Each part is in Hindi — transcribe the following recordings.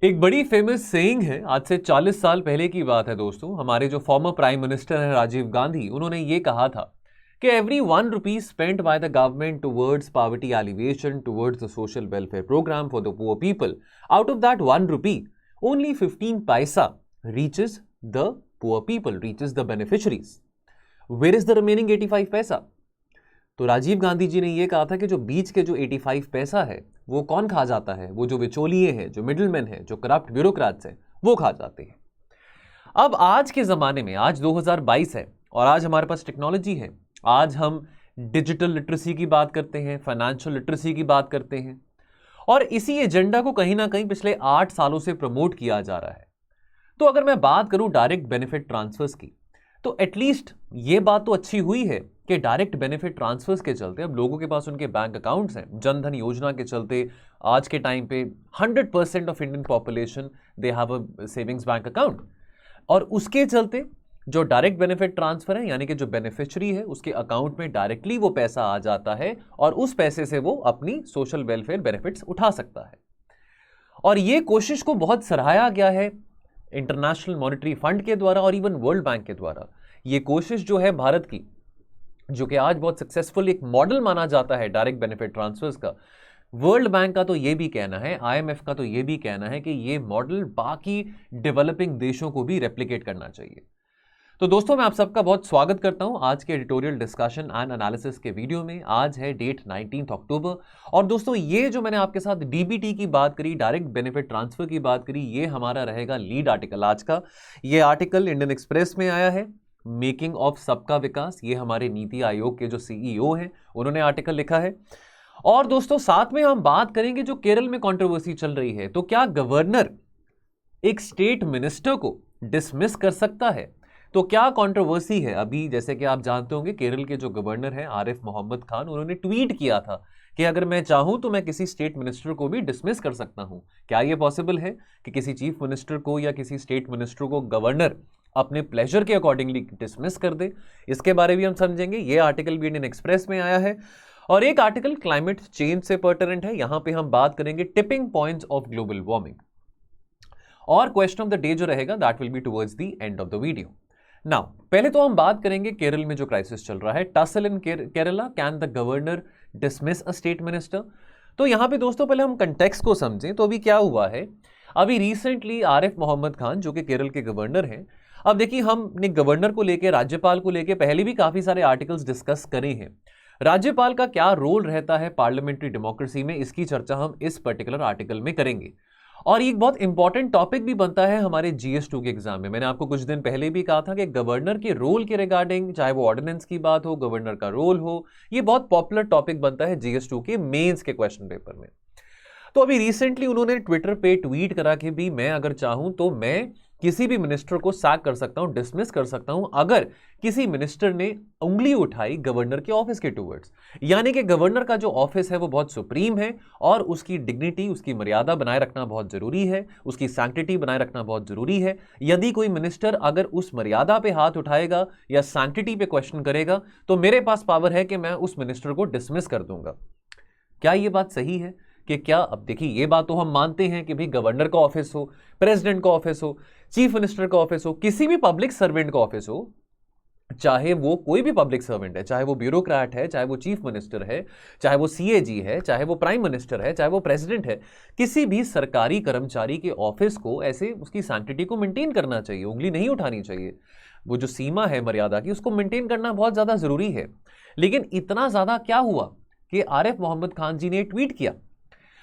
एक बड़ी फेमस सेइंग है, आज से 40 साल पहले की बात है दोस्तों। हमारे जो फॉर्मर प्राइम मिनिस्टर हैं राजीव गांधी, उन्होंने ये कहा था कि every 1 rupee spent by the government towards poverty alleviation towards the social welfare programme for the poor people, out of that 1 rupee only 15 paisa reaches the poor people, reaches the beneficiaries. Where is the remaining 85 paisa? तो राजीव गांधी जी ने यह कहा था कि जो बीच के जो 85 पैसा है वो कौन खा जाता है? वो जो बिचौलिए हैं, जो मिडिलमैन हैं, जो करप्ट ब्यूरोक्रेट्स हैं, वो खा जाते हैं। अब आज के जमाने में, आज 2022 है और आज हमारे पास टेक्नोलॉजी है। आज हम डिजिटल लिटरेसी की बात करते हैं, फाइनेंशियल लिटरेसी की बात करते हैं, और इसी एजेंडा को कहीं ना कहीं पिछले 8 सालों से प्रमोट किया जा रहा है। तो अगर मैं बात करूं डायरेक्ट बेनिफिट ट्रांसफर्स की, तो एटलीस्ट ये बात तो अच्छी हुई है कि डायरेक्ट बेनिफिट ट्रांसफर्स के चलते अब लोगों के पास उनके बैंक अकाउंट्स हैं। जनधन योजना के चलते आज के टाइम पे 100% of Indian population they have a savings bank account, और उसके चलते जो डायरेक्ट बेनिफिट ट्रांसफर है, यानी कि जो बेनिफिशियरी है उसके अकाउंट में डायरेक्टली वो पैसा आ जाता है और उस पैसे से वो अपनी सोशल वेलफेयर बेनिफिट्स उठा सकता है। और ये कोशिश को बहुत सराहा गया है इंटरनेशनल मॉनेटरी फंड के द्वारा और इवन वर्ल्ड बैंक के द्वारा। ये कोशिश जो है भारत की, जो कि आज बहुत सक्सेसफुल एक मॉडल माना जाता है डायरेक्ट बेनिफिट ट्रांसफर्स का, वर्ल्ड बैंक का तो ये भी कहना है, आईएमएफ का तो ये भी कहना है कि ये मॉडल बाकी डेवलपिंग देशों को भी रेप्लिकेट करना चाहिए। तो दोस्तों, मैं आप सबका बहुत स्वागत करता हूं आज के एडिटोरियल डिस्कशन एंड एनालिसिस के वीडियो में। आज है डेट 19 अक्टूबर, और दोस्तों ये जो मैंने आपके साथ डीबीटी की बात करी, डायरेक्ट बेनिफिट ट्रांसफर की बात करी, ये हमारा रहेगा लीड आर्टिकल आज का। ये आर्टिकल इंडियन एक्सप्रेस में आया है, मेकिंग ऑफ सबका विकास। ये हमारे नीति आयोग के जो सीईओ हैं उन्होंने आर्टिकल लिखा है। और दोस्तों साथ में हम बात करेंगे जो केरल में कंट्रोवर्सी चल रही है, तो क्या गवर्नर एक स्टेट मिनिस्टर को डिसमिस कर सकता है? तो क्या कंट्रोवर्सी है अभी? जैसे कि आप जानते होंगे, केरल के जो गवर्नर हैं आरिफ मोहम्मद खान, उन्होंने ट्वीट किया था कि अगर मैं चाहूं तो मैं किसी स्टेट मिनिस्टर को भी डिसमिस कर सकता हूं। क्या यह पॉसिबल है कि किसी चीफ मिनिस्टर को या किसी स्टेट मिनिस्टर को गवर्नर अपने प्लेजर के अकॉर्डिंगली डिसमिस कर दे? इसके बारे में हम समझेंगे। यह आर्टिकल भी इंडियन एक्सप्रेस में आया है, और एक आर्टिकल क्लाइमेट चेंज से पर्टिनेंट है। यहां पे हम बात करेंगे tipping points of global warming, और क्वेश्चन ऑफ द डे जो रहेगा that will be towards the end of the video. Now पहले तो हम बात करेंगे केरल में जो क्राइसिस चल रहा है, tussle in Kerala, can the governor dismiss a state minister. तो यहां पे दोस्तों पहले हम कंटेक्स्ट को समझें। तो अभी क्या हुआ है, अभी रिसेंटली आरिफ मोहम्मद खान जो कि केरल के गवर्नर हैं, अब देखिए हमने गवर्नर को लेके, राज्यपाल को लेके पहले भी काफी सारे आर्टिकल्स डिस्कस करे हैं। राज्यपाल का क्या रोल रहता है पार्लियामेंट्री डेमोक्रेसी में, इसकी चर्चा हम इस पर्टिकुलर आर्टिकल में करेंगे। और एक बहुत इंपॉर्टेंट टॉपिक भी बनता है हमारे GS2 के एग्जाम में। मैंने आपको कुछ दिन पहले भी कहा था कि गवर्नर के रोल के रिगार्डिंग, चाहे वो ऑर्डिनेंस की बात हो, गवर्नर का रोल हो, ये बहुत पॉपुलर टॉपिक बनता है GS2 के मेंस के क्वेश्चन पेपर में। तो अभी रिसेंटली उन्होंने ट्विटर पे ट्वीट करा कि भी मैं अगर चाहूं तो मैं किसी भी मिनिस्टर को सैक कर सकता हूं, डिसमिस कर सकता हूं, अगर किसी मिनिस्टर ने उंगली उठाई गवर्नर के ऑफिस के टूवर्ड्स। यानी कि गवर्नर का जो ऑफिस है वो बहुत सुप्रीम है, और उसकी डिग्निटी, उसकी मर्यादा बनाए रखना बहुत जरूरी है, उसकी सैंक्टिटी बनाए रखना बहुत जरूरी है। यदि कोई मिनिस्टर अगर उस मर्यादा पे हाथ उठाएगा या सैंक्टिटी पे क्वेश्चन करेगा, तो मेरे पास पावर है कि मैं उस मिनिस्टर को डिसमिस कर दूंगा। क्या ये बात सही है कि क्या? अब देखिए, ये बात तो हम मानते हैं कि भाई गवर्नर का ऑफिस हो, प्रेसिडेंट का ऑफिस हो, चीफ मिनिस्टर का ऑफिस हो, किसी भी पब्लिक सर्वेंट का ऑफिस हो, चाहे वो कोई भी पब्लिक सर्वेंट है, चाहे वो ब्यूरोक्रेट है, चाहे वो चीफ मिनिस्टर है, चाहे वो CAG है, चाहे वो प्राइम मिनिस्टर है, चाहे वो प्रेसिडेंट है, किसी भी सरकारी कर्मचारी के ऑफिस को ऐसे उसकी सैंक्टिटी को मेंटेन करना चाहिए, उंगली नहीं उठानी चाहिए। वो जो सीमा है मर्यादा की, उसको मेंटेन करना बहुत ज्यादा जरूरी है। लेकिन इतना ज्यादा क्या हुआ कि आरिफ मोहम्मद खान जी ने ट्वीट किया।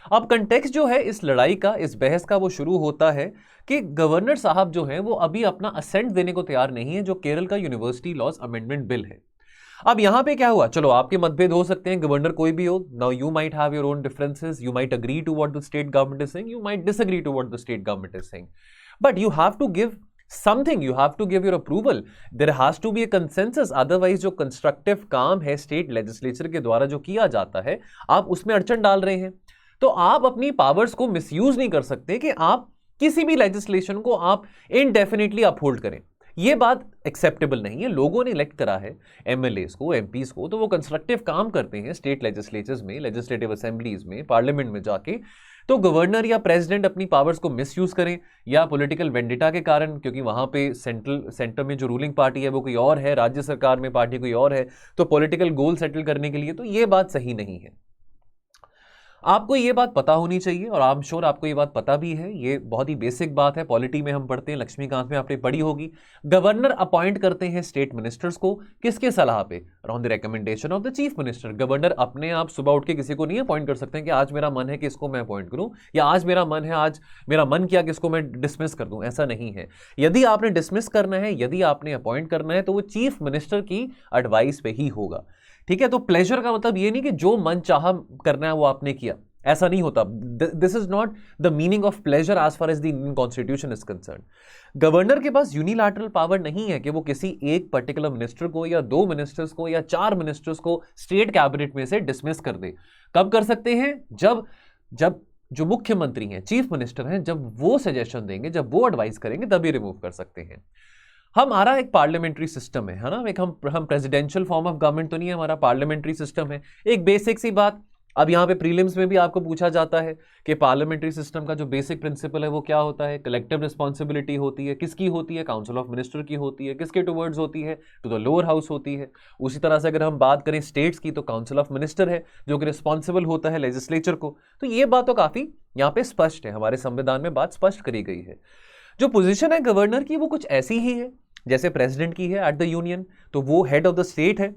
अब कंटेक्स्ट जो है इस लड़ाई का, इस बहस का, वो शुरू होता है कि गवर्नर साहब जो हैं वो अभी अपना असेंट देने को तैयार नहीं है जो केरल का यूनिवर्सिटी लॉज अमेंडमेंट बिल है। अब यहां पे क्या हुआ, चलो आपके मतभेद हो सकते हैं, गवर्नर कोई भी हो। Now you might have your own differences, you might agree to what the state government is saying, you might disagree to what the state government is saying, but you have to give something, you have to give your approval, there has to be a consensus. Otherwise जो कंस्ट्रक्टिव काम है स्टेट लेजिस्लेचर के द्वारा जो किया जाता है, आप उसमें अड़चन डाल रहे हैं। तो आप अपनी पावर्स को मिसयूज नहीं कर सकते कि आप किसी भी लेजिस्लेशन को आप इनडेफिनेटली अपहोल्ड करें। ये बात एक्सेप्टेबल नहीं है। लोगों ने इलेक्ट करा है MLAs को, MPs को, तो वो कंस्ट्रक्टिव काम करते हैं स्टेट लेजिस्लेचर्स में, लेजिस्लेटिव असेंबलीज में, पार्लियामेंट में जाके, तो गवर्नर या प्रेसिडेंट अपनी पावर्स को मिसयूज करें या पॉलिटिकल वेंडिटा के कारण, क्योंकि वहां पे सेंटर में जो रूलिंग पार्टी है वो कोई और है, राज्य सरकार में पार्टी कोई और है, तो पॉलिटिकल गोल सेटल करने के लिए, तो ये बात सही नहीं है। आपको ये बात पता होनी चाहिए और आई एम श्योर आपको ये बात पता भी है। ये बहुत ही बेसिक बात है, पॉलिटी में हम पढ़ते हैं, लक्ष्मीकांत में आपने पढ़ी होगी। गवर्नर अपॉइंट करते हैं स्टेट मिनिस्टर्स को, किसके सलाह पे? On the recommendation of the chief minister. Governor अपने आप सुबह उठ के किसी को नहीं अपॉइंट कर सकते हैं कि आज मेरा मन है कि इसको मैं अपॉइंट करूं, या आज मेरा मन किया कि इसको मैं डिसमिस कर दूं। ऐसा नहीं है। यदि आपने डिसमिस करना है, यदि आपने अपॉइंट करना है, तो वो चीफ मिनिस्टर की एडवाइस पे ही होगा। ठीक है, तो प्लेजर का मतलब ये नहीं कि जो मन चाहा करना है वो आपने किया, ऐसा नहीं होता। This is not the meaning of pleasure as far as the Indian constitution is concern. Governor के पास यूनिलैटरल पावर नहीं है कि वो किसी एक पर्टिकुलर मिनिस्टर को या 2 मिनिस्टर्स को या 4 मिनिस्टर्स को स्टेट कैबिनेट में से डिसमिस कर दे। कब कर सकते हैं? जब जो मुख्यमंत्री हैं, चीफ मिनिस्टर हैं, जब वो सजेशन देंगे, जब वो एडवाइस करेंगे, तभी रिमूव कर सकते हैं। हमारा एक पार्लियामेंट्री सिस्टम है ना, एक हम प्रेसिडेंशियल फॉर्म ऑफ गवर्नमेंट तो नहीं है, हमारा पार्लियामेंट्री सिस्टम है। एक बेसिक सी बात, अब यहां पे प्रीलिम्स में भी आपको पूछा जाता है कि पार्लियामेंट्री सिस्टम का जो बेसिक प्रिंसिपल है वो क्या होता है? कलेक्टिव रिस्पॉन्सिबिलिटी होती है। किसकी होती है? काउंसिल ऑफ मिनिस्टर की होती है। किसके टुवर्ड्स होती है? टू द लोअर हाउस होती है। उसी तरह से अगर हम बात करें स्टेट्स की, तो काउंसिल ऑफ मिनिस्टर है जो कि रिस्पॉन्सिबल होता है लेजिस्लेचर को। तो ये बात तो काफी यहाँ पे स्पष्ट है, हमारे संविधान में बात स्पष्ट करी गई है। जो पोजिशन है गवर्नर की वो कुछ ऐसी ही है जैसे प्रेसिडेंट की है एट द यूनियन, तो वो हेड ऑफ द स्टेट है।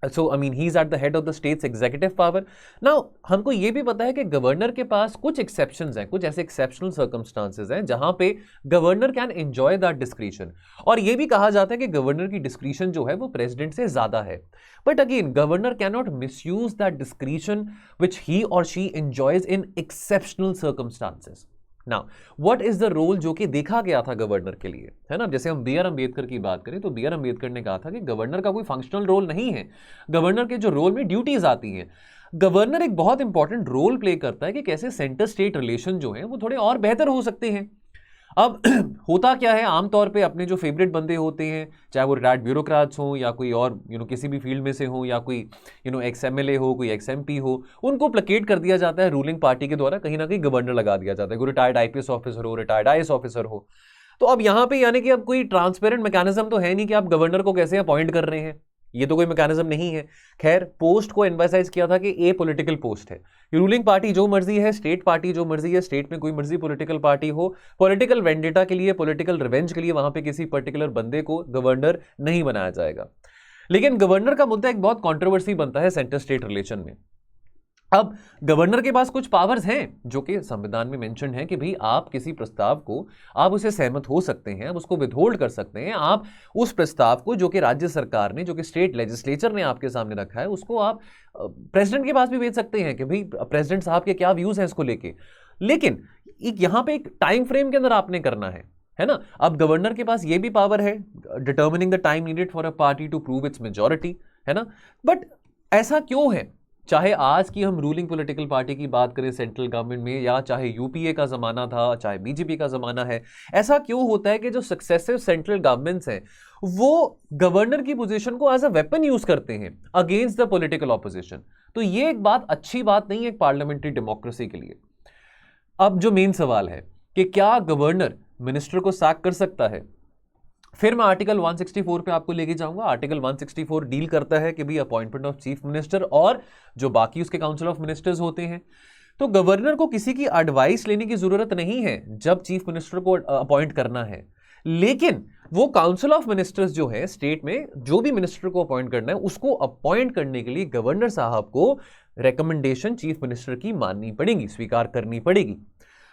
So I mean he is at the head of the state's executive power. Now हमको ये भी पता है कि गवर्नर के पास कुछ एक्सेप्शंस हैं, कुछ ऐसे एक्सेप्शनल सर्कमस्टांसेस हैं जहां पे governor can enjoy that discretion. और ये भी कहा जाता है कि गवर्नर की डिस्क्रिशन जो है वो प्रेसिडेंट से ज्यादा है। But again governor can not misuse that discretion which he और she enjoys in exceptional circumstances. Now what is the role जो कि देखा गया था गवर्नर के लिए, है ना? जैसे हम बी आर अम्बेडकर की बात करें तो बी आर अम्बेडकर ने कहा था कि गवर्नर का कोई फंक्शनल रोल नहीं है, गवर्नर के जो रोल में ड्यूटीज आती हैं। गवर्नर एक बहुत इंपॉर्टेंट रोल प्ले करता है कि कैसे सेंटर स्टेट रिलेशन जो है वो थोड़े और बेहतर हो सकते हैं। अब होता क्या है, आमतौर पे अपने जो फेवरेट बंदे होते हैं, चाहे वो रिटायर्ड ब्यूरोक्रेट्स हों या कोई और किसी भी फील्ड में से हो, या कोई एक्स एमएलए हो, कोई एक्स एमपी हो, उनको प्लेकेट कर दिया जाता है रूलिंग पार्टी के द्वारा, कहीं ना कहीं गवर्नर लगा दिया जाता है। कोई रिटायर्ड आईपीएस ऑफिसर हो, रिटायर्ड आईएएस ऑफिसर हो। तो अब यहाँ पे यानी कि अब कोई ट्रांसपेरेंट मैकेनिज्म तो है नहीं कि आप गवर्नर को कैसे अपॉइंट कर रहे हैं, ये तो कोई मैकेनिज्म नहीं है। खैर, पोस्ट को एम्फसाइज किया था कि ए पॉलिटिकल पोस्ट है, रूलिंग पार्टी जो मर्जी है, स्टेट पार्टी जो मर्जी है, स्टेट में कोई मर्जी पॉलिटिकल पार्टी हो, पॉलिटिकल वेंडेटा के लिए, पॉलिटिकल रिवेंज के लिए वहां पे किसी पर्टिकुलर बंदे को गवर्नर नहीं बनाया जाएगा। लेकिन गवर्नर का मुद्दा एक बहुत कंट्रोवर्सी बनता है सेंटर स्टेट रिलेशन में। अब गवर्नर के पास कुछ पावर्स हैं जो कि संविधान में मेंशन है कि भाई आप किसी प्रस्ताव को, आप उसे सहमत हो सकते हैं, आप उसको विथहोल्ड कर सकते हैं, आप उस प्रस्ताव को जो कि राज्य सरकार ने, जो कि स्टेट लेजिस्लेचर ने आपके सामने रखा है, उसको आप प्रेसिडेंट के पास भी भेज सकते हैं कि भाई प्रेसिडेंट साहब के क्या व्यूज हैं इसको लेके। लेकिन यहां पे एक टाइम फ्रेम के अंदर आपने करना है ना। अब गवर्नर के पास ये भी पावर है, determining the time needed for a party to prove its majority, है ना। बट ऐसा क्यों है? चाहे आज की हम रूलिंग पॉलिटिकल पार्टी की बात करें सेंट्रल गवर्नमेंट में, या चाहे यूपीए का जमाना था, चाहे बीजेपी का जमाना है, ऐसा क्यों होता है कि जो सक्सेसिव सेंट्रल गवर्नमेंट्स हैं वो गवर्नर की पोजीशन को एज अ वेपन यूज करते हैं अगेंस्ट द पॉलिटिकल ऑपोजिशन? तो ये एक बात अच्छी बात नहीं है पार्लियामेंट्री डेमोक्रेसी के लिए। अब जो मेन सवाल है कि क्या गवर्नर मिनिस्टर को सैक कर सकता है? फिर मैं आर्टिकल 164 पे आपको लेके जाऊंगा। आर्टिकल 164 डील करता है कि भाई अपॉइंटमेंट ऑफ चीफ मिनिस्टर और जो बाकी उसके काउंसिल ऑफ मिनिस्टर्स होते हैं। तो गवर्नर को किसी की एडवाइस लेने की जरूरत नहीं है जब चीफ मिनिस्टर को अपॉइंट करना है, लेकिन वो काउंसिल ऑफ मिनिस्टर्स जो है स्टेट में, जो भी मिनिस्टर को अपॉइंट करना है, उसको अपॉइंट करने के लिए गवर्नर साहब को रिकमेंडेशन चीफ मिनिस्टर की माननी पड़ेगी, स्वीकार करनी पड़ेगी।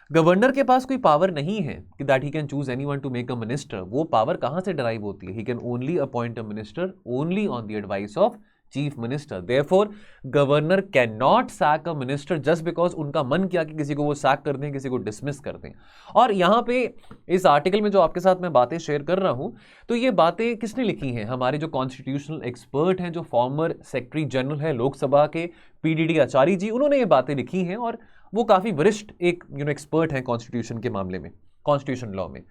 गवर्नर के पास कोई पावर नहीं है कि that he can choose anyone to make a minister. वो पावर कहां से डराइव होती है? He can only appoint a minister only on the advice of chief minister. Therefore governor can not sack a minister just because उनका मन किया कि किसी को वो सैक कर दें, किसी को डिसमिस कर दें। और यहां पे इस आर्टिकल में जो आपके साथ मैं बातें शेयर कर रहा हूं, तो ये बातें किसने लिखी हैं? हमारे जो कॉन्स्टिट्यूशनल एक्सपर्ट हैं, जो फॉर्मर सेक्रेटरी जनरल है लोकसभा के, पीडीडी आचार्य जी, उन्होंने ये बातें लिखी हैं और वो काफी वरिष्ठ एक एक्सपर्ट हैं कॉन्स्टिट्यूशन के मामले में, कॉन्स्टिट्यूशन लॉ में।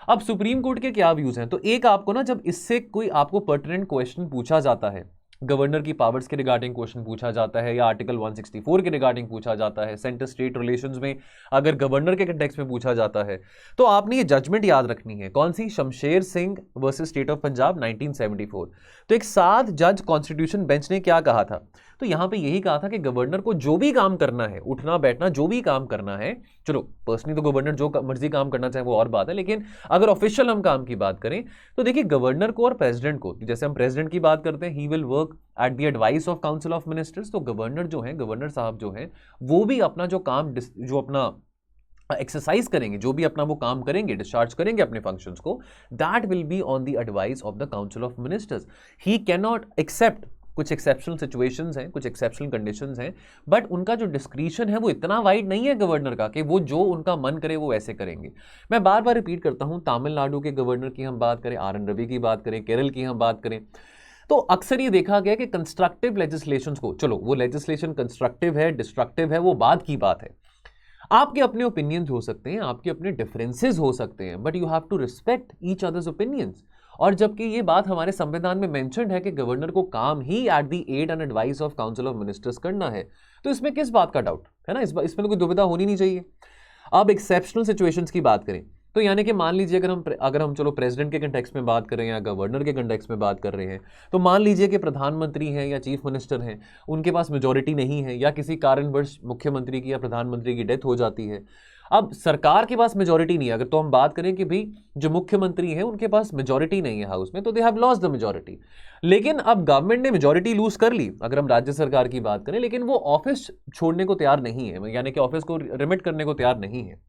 अब सुप्रीम कोर्ट के क्या व्यूज हैं? तो एक आपको ना, जब इससे कोई आपको पर्टिनेंट क्वेश्चन पूछा जाता है, गवर्नर की पावर्स के रिगार्डिंग क्वेश्चन पूछा जाता है या आर्टिकल 164 के रिगार्डिंग पूछा जाता है, सेंटर स्टेट रिलेशंस में अगर गवर्नर के कंटेक्स्ट में पूछा जाता है, तो आपने ये जजमेंट याद रखनी है। कौन सी? Shamsher Singh versus state of Punjab 1974। तो एक 7 जज कॉन्स्टिट्यूशन बेंच ने क्या कहा था? तो यहां पे यही कहा था कि गवर्नर को जो भी काम करना है, उठना बैठना जो भी काम करना है, चलो पर्सनली तो गवर्नर जो मर्जी काम करना चाहे वो और बात है, लेकिन अगर ऑफिशियल हम काम की बात करें तो देखिए गवर्नर को और प्रेसिडेंट को, जैसे हम प्रेसिडेंट की बात करते हैं, he will work at the advice of council of ministers, तो गवर्नर जो है, गवर्नर साहब जो है, वो भी अपना जो काम, जो अपना एक्सरसाइज करेंगे, जो भी अपना वो काम करेंगे, डिस्चार्ज करेंगे अपने फंक्शंस को, that will be on the advice of the council of ministers. He can not except, कुछ एक्सेप्शनल सिचुएशंस हैं, कुछ एक्सेप्शनल कंडीशंस हैं, बट उनका जो डिस्क्रिशन है वो इतना वाइड नहीं है गवर्नर का कि वो जो उनका मन करे वो ऐसे करेंगे। मैं बार बार रिपीट करता हूं, तमिलनाडु के गवर्नर की हम बात करें, आर एन रवि की बात करें, केरल की हम बात करें, तो अक्सर ये देखा गया कि कंस्ट्रक्टिव लेजिस्लेशंस को, चलो वो लेजिस्लेशन कंस्ट्रक्टिव है, डिस्ट्रक्टिव है, वो बाद की बात है, आपके अपने ओपिनियंस हो सकते हैं, आपके अपने डिफरेंसेस हो सकते हैं, but you have to respect each others opinions. और जबकि ये बात हमारे संविधान में मेंशन्ड है कि गवर्नर को काम ही at the aid and advice of council of ministers करना है, तो इसमें किस बात का डाउट है ना, इसमें तो कोई दुविधा होनी नहीं चाहिए। अब एक्सेप्शनल सिचुएशंस की बात करें तो यानी कि मान लीजिए अगर हम चलो प्रेसिडेंट के कंटेक्स्ट में बात करें या गवर्नर के कंटेक्स्ट में बात कर रहे हैं, तो मान लीजिए कि प्रधानमंत्री हैं या चीफ मिनिस्टर हैं, उनके पास मेजॉरिटी नहीं है, या किसी कारणवश मुख्यमंत्री की या प्रधानमंत्री की डेथ हो जाती है, अब सरकार के पास मेजॉरिटी नहीं है, अगर तो हम बात करें कि भाई जो मुख्यमंत्री हैं उनके पास मेजॉरिटी नहीं है हाउस में, तो they have lost the majority. लेकिन अब गवर्नमेंट ने मेजॉरिटी लूज कर ली, अगर हम राज्य सरकार की बात करें, लेकिन वो ऑफिस छोड़ने को तैयार नहीं है, यानी कि ऑफिस को रिमिट करने को तैयार नहीं है।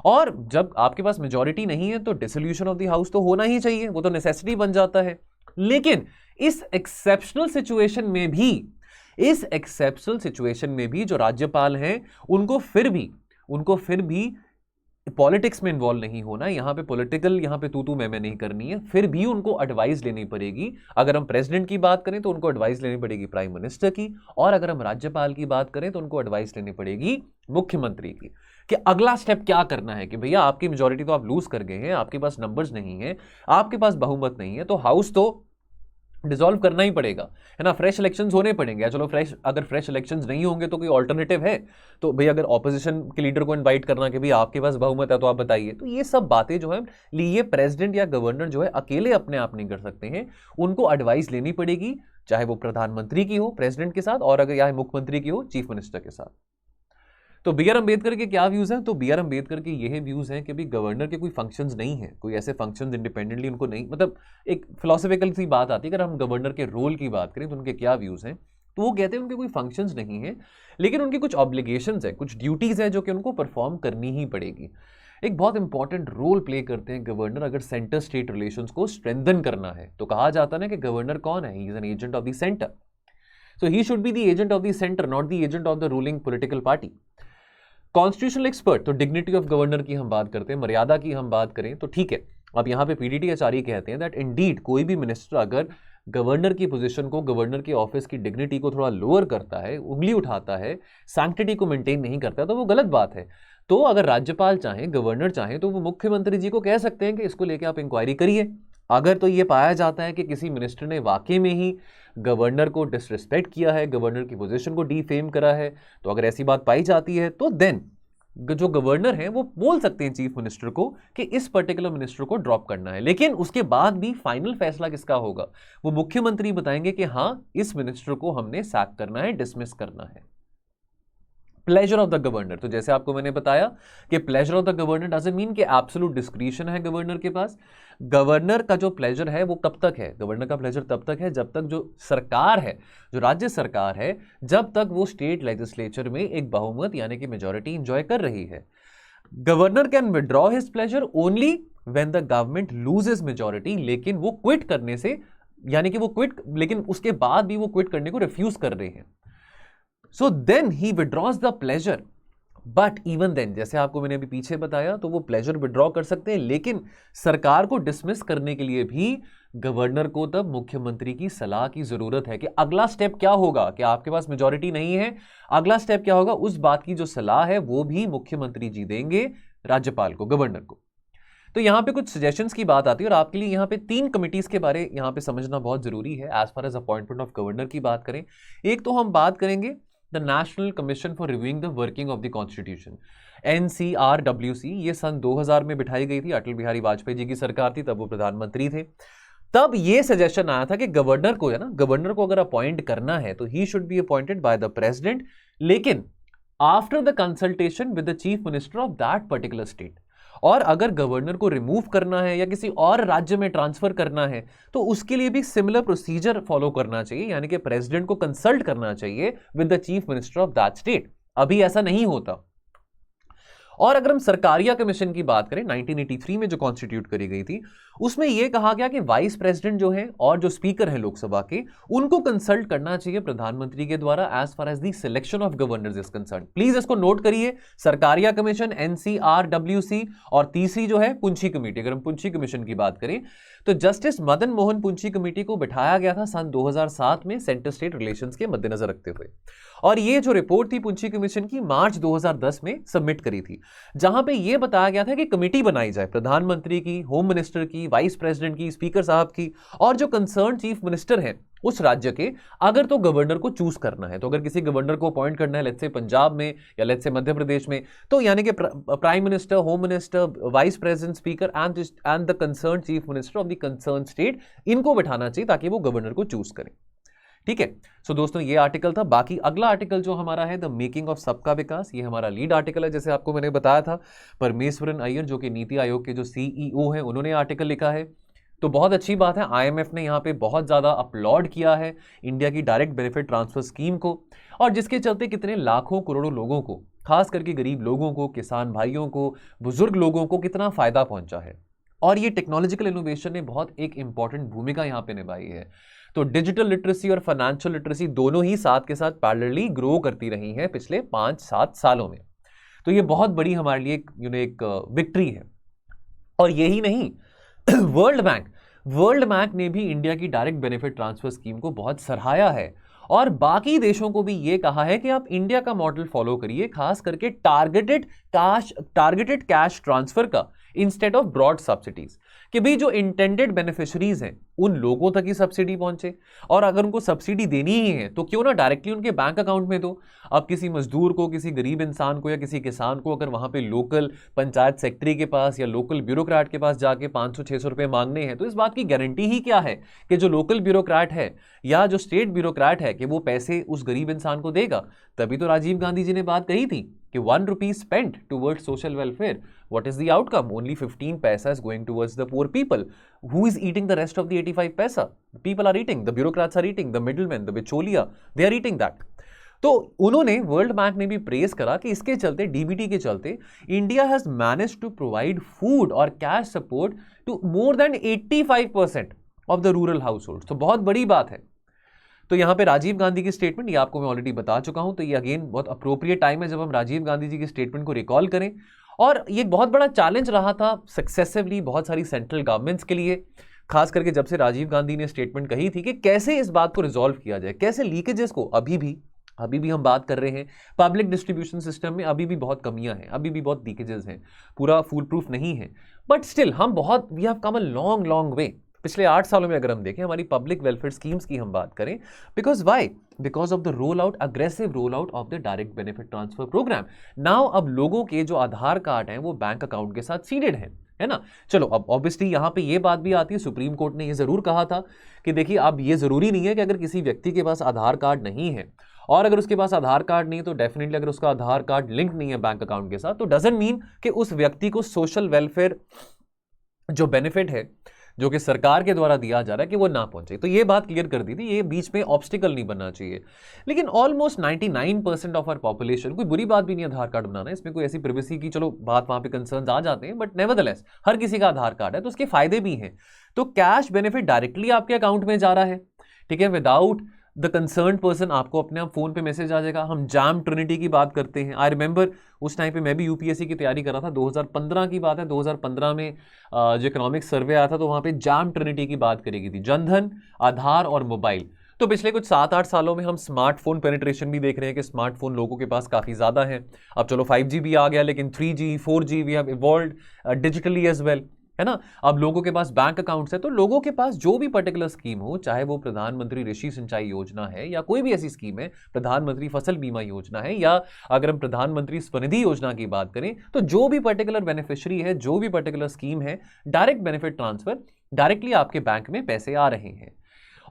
और जब आपके पास मेजॉरिटी नहीं है तो डिसोल्यूशन ऑफ द हाउस तो होना ही चाहिए, वो तो नेसेसिटी बन जाता है। लेकिन इस एक्सेप्शनल सिचुएशन में भी जो राज्यपाल हैं उनको फिर भी पॉलिटिक्स में इन्वॉल्व नहीं होना, यहां पे पॉलिटिकल, यहां पे तू मैं नहीं करनी है, फिर भी उनको एडवाइस लेनी पड़ेगी। अगर हम प्रेसिडेंट की बात करें तो उनको एडवाइस लेनी पड़ेगी प्राइम मिनिस्टर की, और अगर हम राज्यपाल की बात करें तो उनको एडवाइस लेनी पड़ेगी मुख्यमंत्री की, कि अगला स्टेप क्या करना है। कि भैया आपकी मेजॉरिटी तो आप लूज कर गए हैं, आपके पास नंबर्स नहीं है, आपके पास बहुमत नहीं है, तो हाउस तो डिसॉल्व करना ही पड़ेगा, है ना, फ्रेश इलेक्शंस होने पड़ेंगे। चलो अगर फ्रेश इलेक्शंस नहीं होंगे तो कोई ऑल्टरनेटिव है, तो भाई अगर ऑपोजिशन के लीडर को इनवाइट करना कि भाई आपके पास बहुमत है तो आप बताइए। तो ये सब बातें जो है ये प्रेसिडेंट या गवर्नर जो है अकेले अपने आप नहीं कर सकते हैं, उनको एडवाइस लेनी पड़ेगी, चाहे वो प्रधानमंत्री की हो प्रेसिडेंट के साथ, और अगर या मुख्यमंत्री की हो चीफ मिनिस्टर के साथ। तो बी आर अम्बेडकर के क्या व्यूज हैं? तो बी आर अम्बेडकर के यही व्यूज हैं कि भाई गवर्नर के कोई फंक्शंस नहीं है, कोई ऐसे फंक्शंस इंडिपेंडेंटली उनको नहीं, मतलब एक फिलोसफिकल सी बात आती है। अगर हम गवर्नर के रोल की बात करें तो उनके क्या व्यूज हैं, तो वो कहते हैं उनके कोई फंक्शंस नहीं है, लेकिन उनकी कुछ ऑब्लिगेशंस है, कुछ ड्यूटीज है जो कि उनको परफॉर्म करनी ही पड़ेगी। एक बहुत इंपॉर्टेंट रोल प्ले करते हैं गवर्नर अगर सेंटर स्टेट रिलेशंस को स्ट्रेंथन करना है। तो कहा जाता है ना कि गवर्नर कौन है? He is an agent of the centre, so he should be the agent of the centre, not the agent of the ruling political party. Constitutional expert, तो डिग्निटी ऑफ गवर्नर की हम बात करते हैं, मर्यादा की हम बात करें तो ठीक है। अब यहाँ पे पीडीटी आचार्य कहते हैं दैट इंडीड कोई भी मिनिस्टर अगर गवर्नर की पोजीशन को, गवर्नर के ऑफिस की डिग्निटी को थोड़ा लोअर करता है, उंगली उठाता है, सैंक्टिटी को मेंटेन नहीं करता, तो वो गलत बात है। तो अगर राज्यपाल चाहें, गवर्नर चाहें, तो वो मुख्यमंत्री जी को कह सकते हैं कि इसको लेकर आप इंक्वायरी करिए। अगर तो ये पाया जाता है कि किसी मिनिस्टर ने वाकई में ही गवर्नर को डिसरिस्पेक्ट किया है, गवर्नर की पोजीशन को डीफेम करा है, तो अगर ऐसी बात पाई जाती है तो देन जो गवर्नर है वो बोल सकते हैं चीफ मिनिस्टर को कि इस पर्टिकुलर मिनिस्टर को ड्रॉप करना है। लेकिन उसके बाद भी फाइनल फैसला किसका होगा? वो मुख्यमंत्री बताएंगे कि हाँ इस मिनिस्टर को हमने सैक करना है, डिसमिस करना है। प्लेजर ऑफ द गवर्नर, तो जैसे आपको मैंने बताया कि pleasure of the governor doesn't mean कि एब्सोल्यूट डिस्क्रिशन है गवर्नर के पास। गवर्नर का जो प्लेजर है वो कब तक है? गवर्नर का प्लेजर तब तक है जब तक जो सरकार है, जो राज्य सरकार है, जब तक वो स्टेट लेजिस्लेचर में एक बहुमत यानी कि मेजॉरिटी इंजॉय कर रही है। Governor can withdraw his pleasure only when the government loses majority, लेकिन वो क्विट करने से, यानी कि वो क्विट, लेकिन उसके बाद भी वो क्विट करने को रिफ्यूज कर रहे हैं। So then he withdraws the pleasure, but even then, जैसे आपको मैंने अभी पीछे बताया, तो वो प्लेजर विड्रॉ कर सकते हैं, लेकिन सरकार को डिसमिस करने के लिए भी गवर्नर को तब मुख्यमंत्री की सलाह की जरूरत है कि अगला स्टेप क्या होगा। कि आपके पास मेजॉरिटी नहीं है, अगला स्टेप क्या होगा, उस बात की जो सलाह है वो भी मुख्यमंत्री जी देंगे राज्यपाल को, गवर्नर को। तो यहाँ पे कुछ सजेशंस की बात आती है और आपके लिए यहाँ पे 3 कमिटीज के बारे यहाँ पे समझना बहुत जरूरी है as far as appointment of governor की बात करें। एक तो हम बात करेंगे the national commission for reviewing the working of the constitution, NCRWC। ये सन 2000 में बिठाई गई थी, अटल बिहारी वाजपेयी जी की सरकार थी, तब वो प्रधानमंत्री थे। तब ये सजेशन आया था कि गवर्नर को, है ना, गवर्नर को अगर अपॉइंट करना है तो he should be appointed by the president, लेकिन after the consultation with the chief minister of that particular state. और अगर गवर्नर को रिमूव करना है या किसी और राज्य में ट्रांसफर करना है तो उसके लिए भी सिमिलर प्रोसीजर फॉलो करना चाहिए, यानी कि प्रेसिडेंट को कंसल्ट करना चाहिए with the chief minister of that state. अभी ऐसा नहीं होता। और अगर हम सरकारिया कमीशन की बात करें 1983 में जो कॉन्स्टिट्यूट करी गई थी, उसमें यह कहा गया कि वाइस प्रेसिडेंट जो है और जो स्पीकर है लोकसभा के, उनको कंसल्ट करना चाहिए प्रधानमंत्री के द्वारा as far as the selection of governors is concern. Please इसको नोट करिए, सरकारिया कमीशन, NCRWC, और तीसरी जो है पुंछी कमेटी। अगर हम पुंछी कमीशन की बात करें तो जस्टिस मदन मोहन पुंछी कमेटी को बिठाया गया था सन 2007 में सेंटर स्टेट रिलेशंस के मद्देनजर रखते हुए। और ये जो रिपोर्ट थी पुंछी कमीशन की, मार्च 2010 में सबमिट करी थी, जहां पे ये बताया गया था कि कमेटी बनाई जाए प्रधानमंत्री की, होम मिनिस्टर की, वाइस प्रेसिडेंट की, स्पीकर साहब की, और जो कंसर्न चीफ मिनिस्टर हैं उस राज्य के, अगर तो गवर्नर को चूज करना है, तो अगर किसी गवर्नर को अपॉइंट करना है लेट्स से पंजाब में या लेट्स से मध्य प्रदेश में, तो यानी कि prime minister, home minister, vice president, speaker and the concern chief minister of the concern state, इनको बिठाना चाहिए ताकि वो गवर्नर को चूज करें। ठीक है, सो दोस्तों ये आर्टिकल था। बाकी अगला आर्टिकल जो हमारा है द मेकिंग ऑफ सबका विकास, ये हमारा लीड आर्टिकल है। जैसे आपको मैंने बताया था, परमेश्वरन अय्यर जो कि नीति आयोग के जो CEO हैं, उन्होंने आर्टिकल लिखा है। तो बहुत अच्छी बात है, IMF ने यहाँ पे बहुत ज़्यादा अपलॉड किया है इंडिया की डायरेक्ट बेनिफिट ट्रांसफर स्कीम को, और जिसके चलते कितने लाखों करोड़ों लोगों को, खास करके गरीब लोगों को, किसान भाइयों को, बुजुर्ग लोगों को कितना फायदा पहुंचा है। और ये टेक्नोलॉजिकल इनोवेशन ने बहुत एक इंपॉर्टेंट भूमिका यहाँ पे निभाई है। तो डिजिटल लिटरेसी और फाइनेंशियल लिटरेसी दोनों ही साथ के साथ पैरेलली ग्रो करती रही हैं पिछले 5-7 सालों में। तो ये बहुत बड़ी हमारे लिए एक विक्ट्री है। और यही नहीं, वर्ल्ड बैंक ने भी इंडिया की डायरेक्ट बेनिफिट ट्रांसफर स्कीम को बहुत सराहाया है, और बाकी देशों को भी ये कहा है कि आप इंडिया का मॉडल फॉलो करिए, खास करके टारगेटेड कैश ट्रांसफर का इंस्टेड ऑफ ब्रॉड सब्सिडीज, कि भाई जो इंटेंडेड बेनिफिशरीज हैं उन लोगों तक ही सब्सिडी पहुंचे, और अगर उनको सब्सिडी देनी ही है तो क्यों ना डायरेक्टली उनके बैंक अकाउंट में दो। अब किसी मजदूर को, किसी गरीब इंसान को या किसी किसान को अगर वहां पे लोकल पंचायत सेक्रेटरी के पास या लोकल ब्यूरोक्रेट के पास जाके 500-600 रुपए मांगने हैं, तो इस बात की गारंटी ही क्या है कि जो लोकल ब्यूरोक्रेट है या जो स्टेट ब्यूरोक्रेट है कि वो पैसे उस गरीब इंसान को देगा। तभी तो राजीव गांधी जी ने बात कही थी कि 1 rupee spent towards social welfare, what is the outcome? Only 15 paisa is going towards the poor people. Who is eating the rest of the 85 paisa? The people are eating, the bureaucrats are eating, the middlemen, the bicholia, they are eating that. तो उन्होंने, वर्ल्ड बैंक ने भी प्रेज करा कि इसके चलते, DBT के चलते, India has manage to provide food और cash support to more than 85% of the rural household. तो बहुत बड़ी बात है। तो यहां पे राजीव गांधी की स्टेटमेंट, ये आपको मैं ऑलरेडी बता चुका हूं, तो ये अगेन बहुत अप्रोप्रिएट टाइम है जब हम राजीव गांधी जी की स्टेटमेंट को रिकॉल करें। और ये बहुत बड़ा चैलेंज रहा था सक्सेसिवली बहुत सारी सेंट्रल गवर्नमेंट्स के लिए, खास करके जब से राजीव गांधी ने स्टेटमेंट कही थी कि कैसे इस बात को रिजॉल्व किया जाए, कैसे लीकेजेस को, अभी भी हम बात कर रहे हैं पब्लिक डिस्ट्रीब्यूशन सिस्टम में अभी भी बहुत कमियां हैं, अभी भी बहुत लीकेजेस हैं, पूरा फुल प्रूफ नहीं है, बट स्टिल हम बहुत, we have come a long way. पिछले 8 सालों में अगर हम देखें हमारी पब्लिक वेलफेयर स्कीम्स की हम बात करें, because of the aggressive roll out of the direct benefit transfer programme. Now अब लोगों के जो आधार कार्ड हैं वो बैंक अकाउंट के साथ सीडेड हैं, है ना। चलो अब ऑब्वियसली यहां पे ये बात भी आती है, सुप्रीम कोर्ट ने ये जरूर कहा था कि देखिए अब ये जरूरी नहीं है कि अगर किसी व्यक्ति के पास आधार कार्ड नहीं है, और अगर उसके पास आधार कार्ड नहीं है तो डेफिनेटली अगर उसका आधार कार्ड लिंक नहीं है बैंक अकाउंट के साथ, तो डजंट मीन कि उस व्यक्ति को सोशल वेलफेयर जो बेनिफिट है जो कि सरकार के द्वारा दिया जा रहा है कि वो ना पहुंचे। तो ये बात क्लियर कर दी थी, ये बीच में ऑब्स्टिकल नहीं बनना चाहिए। लेकिन ऑलमोस्ट 99% ऑफ आवर पॉपुलेशन, कोई बुरी बात भी नहीं आधार कार्ड बनाना, इसमें कोई ऐसी प्राइवेसी की चलो बात वहां पे कंसर्न्स आ जाते हैं, बट नेवरदलेस हर किसी का आधार कार्ड है तो उसके फायदे भी हैं। तो कैश बेनिफिट डायरेक्टली आपके अकाउंट में जा रहा है, ठीक है, विदाउट द कंसर्न पर्सन, आपको अपने आप फोन पे मैसेज आ जाएगा। हम जैम ट्रिनिटी की बात करते हैं, आई रिमेंबर उस टाइम पे मैं भी यूपीएससी की तैयारी कर रहा था, 2015 की बात है। 2015 में जो इकोनॉमिक सर्वे आया था तो वहां पे जैम ट्रिनिटी की बात करी गई थी, जनधन, आधार और मोबाइल। तो पिछले कुछ 7-8 सालों में हम स्मार्टफोन पेनिट्रेशन भी देख रहे हैं कि स्मार्टफोन लोगों के पास काफी ज्यादा है। अब चलो 5G भी आ गया, लेकिन 3G 4G we have evolved digitally as well. है ना। अब लोगों के पास बैंक अकाउंट्स है, तो लोगों के पास जो भी पर्टिकुलर स्कीम हो, चाहे वो प्रधानमंत्री ऋषि सिंचाई योजना है या कोई भी ऐसी स्कीम है, प्रधानमंत्री फसल बीमा योजना है, या अगर हम प्रधानमंत्री स्वनिधि योजना की बात करें, तो जो भी पर्टिकुलर बेनिफिशियरी है, जो भी पर्टिकुलर स्कीम है, डायरेक्ट बेनिफिट ट्रांसफर डायरेक्टली आपके बैंक में पैसे आ रहे हैं।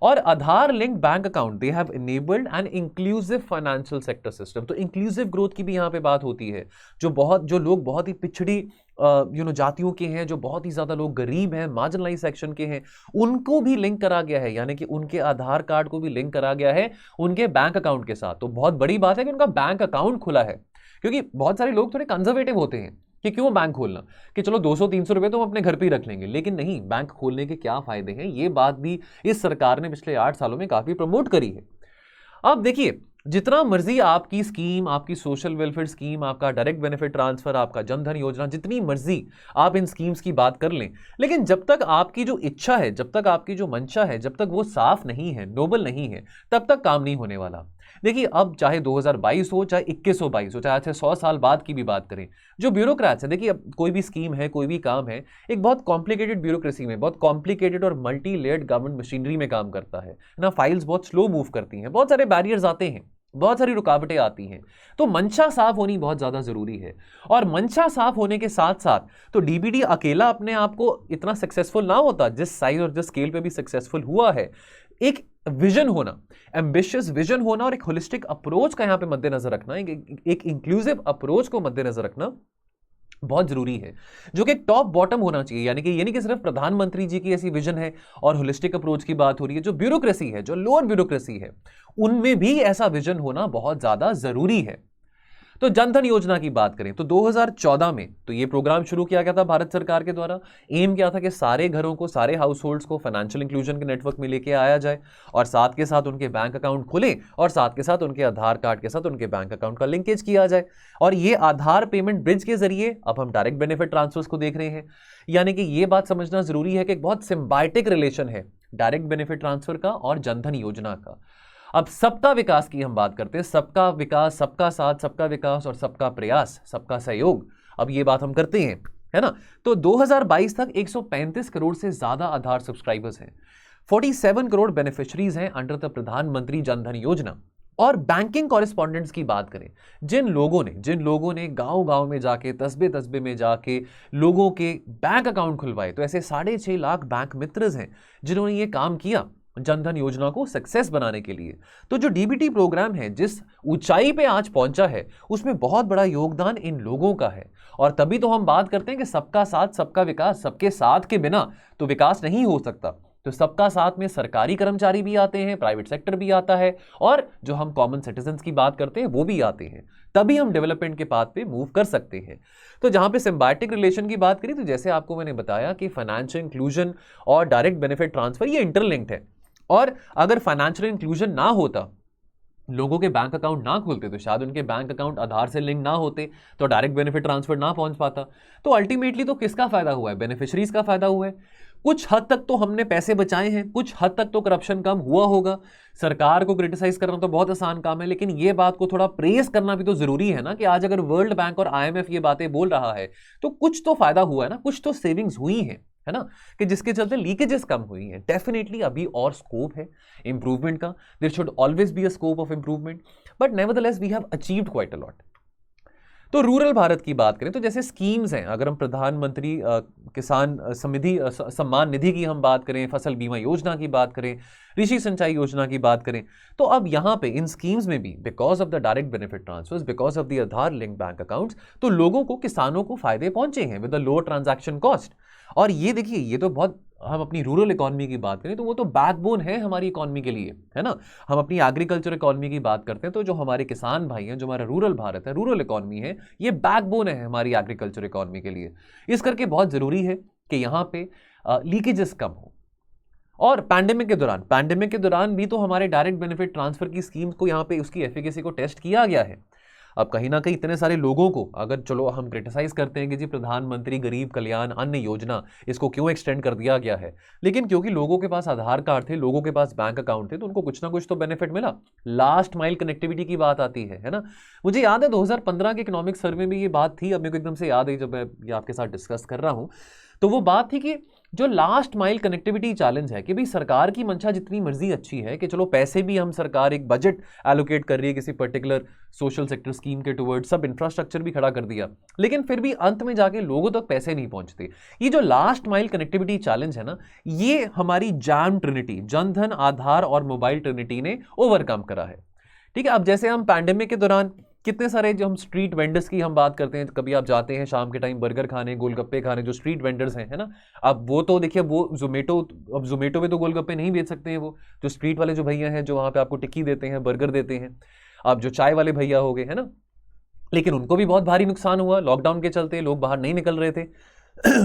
और Aadhaar link bank account they have enabled an inclusive financial sector system. तो इंक्लूसिव ग्रोथ की भी यहां पे बात होती है। जो लोग बहुत ही पिछड़ी जातियों के हैं, जो बहुत ही ज्यादा लोग गरीब हैं, मार्जिनलाइज सेक्शन के हैं, उनको भी लिंक करा गया है, यानी कि उनके आधार कार्ड को भी लिंक करा गया है उनके बैंक अकाउंट के साथ। तो बहुत बड़ी बात है कि उनका बैंक अकाउंट खुला है, क्योंकि बहुत सारे लोग थोड़े कंजर्वेटिव होते हैं कि क्यों बैंक खोलना, कि चलो 200-300 रुपए तो हम अपने घर पे ही रख लेंगे। लेकिन नहीं, बैंक खोलने के क्या फायदे हैं, ये बात भी इस सरकार ने पिछले 8 सालों में काफी प्रमोट करी है। अब देखिए, जितना मर्जी आपकी स्कीम, आपकी सोशल वेलफेयर स्कीम, आपका डायरेक्ट बेनिफिट ट्रांसफर, आपका जनधन योजना, जितनी मर्जी आप इन स्कीम्स की बात कर लें, लेकिन जब तक आपकी जो इच्छा है, जब तक आपकी जो मंशा है, जब तक वो साफ नहीं है, नोबल नहीं है, तब तक काम नहीं होने वाला। देखिए, अब चाहे 2022 हो, चाहे 2122 हो, चाहे आज से 100 साल बाद की भी बात करें, जो ब्यूरोक्रेट्स है, देखिए अब कोई भी स्कीम है, कोई भी काम है, एक बहुत कॉम्प्लिकेटेड ब्यूरोक्रेसी में, बहुत कॉम्प्लिकेटेड और मल्टी लेयर्ड गवर्नमेंट मशीनरी में काम करता है ना। फाइल्स बहुत स्लो मूव करती हैं, बहुत सारे बैरियर्स आते हैं, बहुत सारी रुकावटें आती हैं। तो मंशा साफ होनी बहुत ज्यादा जरूरी है। और मंशा साफ होने के साथ साथ तो डीबीटी अकेला अपने आप को इतना सक्सेसफुल ना होता जिस साइज और जिस स्केल पे भी सक्सेसफुल हुआ है। एक विजन होना, एम्बिशियस विजन होना और एक होलिस्टिक अप्रोच का यहां पे मद्देनजर रखना, एक इंक्लूसिव अप्रोच को मद्देनजर रखना बहुत जरूरी है, जो कि टॉप बॉटम होना चाहिए। यानी कि ये नहीं कि सिर्फ प्रधानमंत्री जी की ऐसी विजन है और होलिस्टिक अप्रोच की बात हो रही है, जो ब्यूरोक्रेसी है, जो लोअर ब्यूरोक्रेसी है, उनमें भी ऐसा विजन होना बहुत ज्यादा जरूरी है। तो जनधन योजना की बात करें तो 2014 में तो ये प्रोग्राम शुरू किया गया था भारत सरकार के द्वारा। एम क्या था कि सारे घरों को, सारे हाउस होल्ड्स को फाइनेंशियल इंक्लूजन के नेटवर्क में लेके आया जाए और साथ के साथ उनके बैंक अकाउंट खुले और साथ के साथ उनके आधार कार्ड के साथ उनके बैंक अकाउंट का लिंकेज किया जाए। और ये आधार पेमेंट ब्रिज के जरिए अब हम डायरेक्ट बेनिफिट ट्रांसफर्स को देख रहे हैं। यानी कि ये बात समझना जरूरी है कि एक बहुत सिम्बायोटिक रिलेशन है डायरेक्ट बेनिफिट ट्रांसफर का और जनधन योजना का। अब सबका विकास की हम बात करते हैं, सबका विकास, सबका साथ, सबका विकास और सबका प्रयास, सबका सहयोग, अब ये बात हम करते हैं, है ना। तो 2022 तक 135 करोड़ से ज्यादा आधार सब्सक्राइबर्स हैं, 47 करोड़ बेनिफिशरीज हैं अंडर द प्रधानमंत्री जनधन योजना। और बैंकिंग कॉरेस्पॉन्डेंट्स की बात करें, जिन लोगों ने गांव-गांव में जाके, तस्बे में जाके लोगों के बैंक अकाउंट खुलवाए, तो ऐसे 6.5 लाख बैंक मित्रज हैं जिन्होंने ये काम किया जनधन योजना को सक्सेस बनाने के लिए। तो जो डीबीटी प्रोग्राम है, जिस ऊंचाई पे आज पहुंचा है, उसमें बहुत बड़ा योगदान इन लोगों का है। और तभी तो हम बात करते हैं कि सबका साथ सबका विकास, सबके साथ के बिना तो विकास नहीं हो सकता। तो सबका साथ में सरकारी कर्मचारी भी आते हैं, प्राइवेट सेक्टर भी आता है, और जो हम कॉमन सिटीजन्स की बात करते हैं वो भी आते हैं, तभी हम डेवलपमेंट के पाथ पे मूव कर सकते हैं। तो जहां पे सिम्बायोटिक रिलेशन की बात करी, तो जैसे आपको मैंने बताया कि फाइनेंशियल इंक्लूजन और डायरेक्ट बेनिफिट ट्रांसफर ये इंटरलिंक्ड है। और अगर फाइनेंशियल इंक्लूजन ना होता, लोगों के बैंक अकाउंट ना खुलते, तो शायद उनके बैंक अकाउंट आधार से लिंक ना होते, तो डायरेक्ट बेनिफिट ट्रांसफर ना पहुंच पाता। तो अल्टीमेटली तो किसका फायदा हुआ है? बेनिफिशरीज का फायदा हुआ है। कुछ हद तक तो हमने पैसे बचाए हैं, कुछ हद तक तो करप्शन कम हुआ होगा। सरकार को क्रिटिसाइज करना तो बहुत आसान काम है, लेकिन ये बात को थोड़ा प्रेस करना भी तो जरूरी है ना, कि आज अगर वर्ल्ड बैंक और आईएमएफ ये बातें बोल रहा है तो कुछ तो फायदा हुआ है ना, कुछ तो सेविंग्स हुई है ना, कि जिसके चलते लीकेजेस कम हुई हैं। डेफिनेटली अभी और स्कोप है इंप्रूवमेंट का, there should always be a scope of improvement, but nevertheless we have achieved quite a lot. तो रूरल भारत की बात करें तो जैसे स्कीम्स हैं, अगर हम प्रधानमंत्री किसान सम्मान निधि की हम बात करें, फसल बीमा योजना की बात करें, ऋषि सिंचाई योजना की बात करें, तो अब यहाँ पे इन स्कीम्स में भी because of the direct benefit transfers, because of the Aadhaar link bank accounts, तो लोगों को, किसानों को फायदे पहुंचे हैं with the lower transaction cost. और ये देखिए, ये तो बहुत, हम अपनी रूरल इकोनॉमी की बात करें तो वो तो बैकबोन है हमारी इकोनॉमी के लिए, है ना। हम अपनी एग्रीकल्चर इकोनॉमी की बात करते हैं तो जो हमारे किसान भाई हैं, जो हमारा रूरल भारत है, रूरल इकोनॉमी है, ये बैकबोन है हमारी एग्रीकल्चर इकोनॉमी के लिए। इस करके बहुत जरूरी है कि यहाँ पे लीकेजेस कम हो। और पैंडेमिक के दौरान भी तो हमारे डायरेक्ट बेनिफिट ट्रांसफर की स्कीम्स को यहाँ पे उसकी एफिकेसी को टेस्ट किया गया है। अब कहीं ना कहीं इतने सारे लोगों को अगर चलो हम क्रिटिसाइज करते हैं कि जी प्रधानमंत्री गरीब कल्याण अन्न योजना इसको क्यों एक्सटेंड कर दिया गया है, लेकिन क्योंकि लोगों के पास आधार कार्ड थे, लोगों के पास बैंक अकाउंट थे, तो उनको कुछ ना कुछ तो बेनिफिट मिला। लास्ट माइल कनेक्टिविटी की बात आती है ना। मुझे याद है 2015 के इकोनॉमिक सर्वे में ये बात थी, अब मेरे को एकदम से याद है जब मैं ये आपके साथ डिस्कस कर रहा हूं, तो वो बात थी कि जो लास्ट माइल कनेक्टिविटी चैलेंज है कि भाई सरकार की मंशा जितनी मर्जी अच्छी है कि चलो पैसे भी हम सरकार एक बजट एलोकेट कर रही है किसी पर्टिकुलर सोशल सेक्टर स्कीम के टुवर्ड, सब इंफ्रास्ट्रक्चर भी खड़ा कर दिया, लेकिन फिर भी अंत में जाके लोगों तक पैसे नहीं पहुंचते। ये जो लास्ट माइल कनेक्टिविटी चैलेंज है ना, ये हमारी जैम ट्रिनिटी, जनधन, आधार और मोबाइल ट्रिनिटी ने ओवरकम करा है। ठीक है, अब जैसे हम पैंडेमिक के दौरान कितने सारे जो हम स्ट्रीट वेंडर्स की हम बात करते हैं, कभी आप जाते हैं शाम के टाइम बर्गर खाने, गोलगप्पे खाने, जो स्ट्रीट वेंडर्स हैं, है ना। अब वो तो देखिए वो अब जोमेटो पे तो गोलगप्पे नहीं बेच सकते हैं, वो जो स्ट्रीट वाले जो भैया हैं जो वहाँ पे आपको टिक्की देते हैं, बर्गर देते हैं। अब जो चाय वाले भैया हो गए, है ना, लेकिन उनको भी बहुत भारी नुकसान हुआ लॉकडाउन के चलते, लोग बाहर नहीं निकल रहे थे